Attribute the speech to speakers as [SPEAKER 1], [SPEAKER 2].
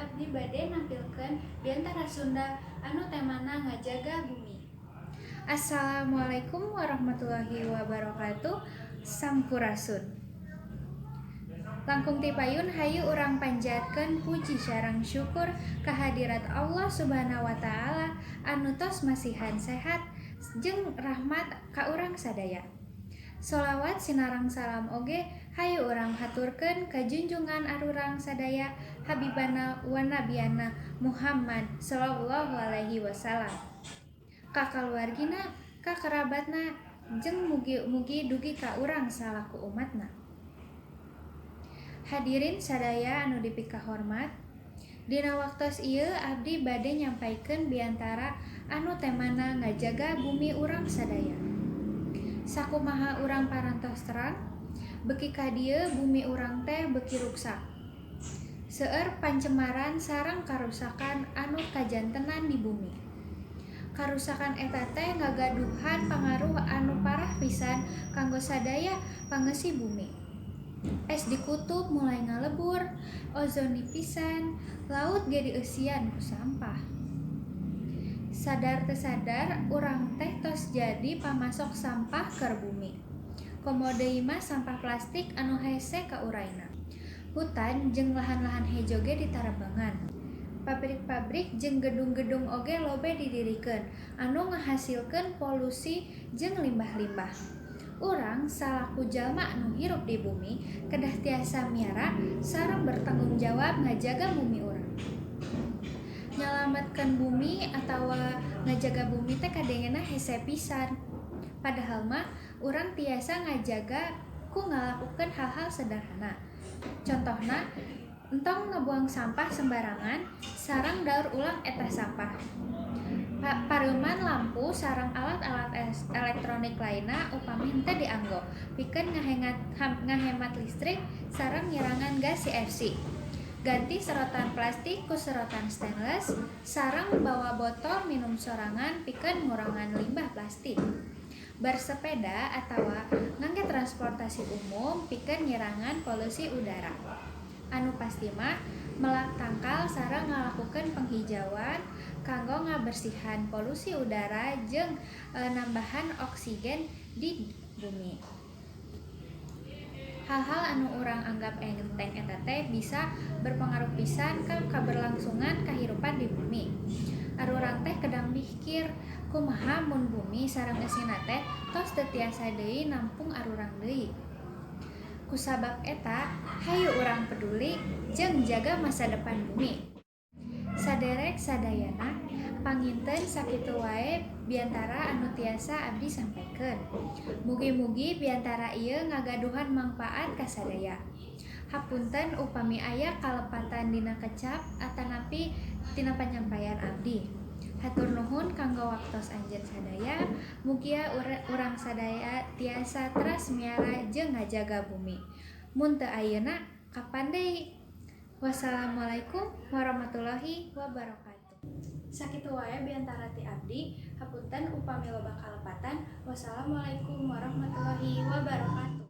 [SPEAKER 1] abdi bade nampilkeun diantara Sunda anu temana ngajaga bumi. Assalamualaikum warahmatullahi wabarakatuh. Sampurasun. Langkung ti payun hayu urang panjatkeun puji sareng syukur kahadirat Allah Subhanahu wa taala anu tos masihan sehat jeung rahmat ka urang sadaya. Sholawat sinareng salam oge hayu urang haturkeun ka junjungan arurang sadaya Habibana wa Nabiyana Muhammad sallallahu alaihi wasallam. Ka kaluargina, ka kerabatna, jeung mugi-mugi dugi ka urang salaku umatna. Hadirin sadaya anu dipikahormat, dina waktos ieu abdi bade nyampaikeun biantara anu temana ngajaga bumi urang sadaya. Sakumaha urang parantos terang, beuki ka dieu bumi urang teh beuki ruksak. Seueur pancemaran sareng karusakan anu kajantenan di bumi. Karusakan eta teh ngagaduhan pangaruh anu parah pisan kanggo sadaya pangeusi bumi. Es di kutub mulai ngalebur, ozon nipisan, laut ge dieusian ku sampah. Sadar teu sadar urang teh tos jadi pamasok sampah keur bumi. Komo deui mah sampah plastik anu hese ka urayna. Hutan jeung lahan-lahan hejo ge ditarebangan. Pabrik-pabrik jeung gedung-gedung oge lobe didirikeun anu ngahasilkeun polusi jeung limbah-limbah. Urang salaku jalma anu hirup di bumi kedah tiasa miara sareng bertanggung jawab ngajaga bumi urang. Nyalametkeun bumi atawa ngajaga bumi teh kadengena hese pisan. Padahal mah urang tiasa ngajaga ku ngalakukeun hal-hal sederhana. Contohna entong ngebuang sampah sembarangan sareng daur ulang eta sampah. Pareuman lampu sareng alat-alat elektronik lainna upami henteu dianggo pikeun ngahemat listrik sareng ngirangan gas CFC. Ganti serotan plastik ku serotan stainless sareng bawa botol minum sorangan pikeun ngurangan limbah plastik. Bersepeda atawa ngangge transportasi umum pikeun ngirangan polusi udara. Anu pasti mah melak tangkal sareng ngalakukeun penghijauan kanggo ngabersihan polusi udara jeung nambahan oksigen di bumi. Hal-hal anu urang anggap enteng eta teh bisa berpengaruh pisan ka kaberlangsungan kahirupan di bumi. Arurang teh kedang mikir kumaha mun bumi sareng eusina teh tos teu tiasa deui nampung arurang deui. Kusabab eta, hayu urang peduli jeung jaga masa depan bumi. Saderek sadayana, panginten sakitu wae biantara anu tiasa abdi sampaikeun. Mugi-mugi biantara ieu ngagaduhan mangpaat ka sadaya. Hapunten upami aya kalepatan dina kecap atanapi tina panyampaian abdi. Hatur nuhun kanggo waktos anjeun sadaya, mugia urang sadaya tiasa teras miara jeung ngajaga bumi. Mun teu ayeuna, kapan deui? Wassalamualaikum warahmatullahi wabarakatuh. Sakitu wae biantara ti abdi, hapunten upami loba kalepatan. Wassalamualaikum warahmatullahi wabarakatuh.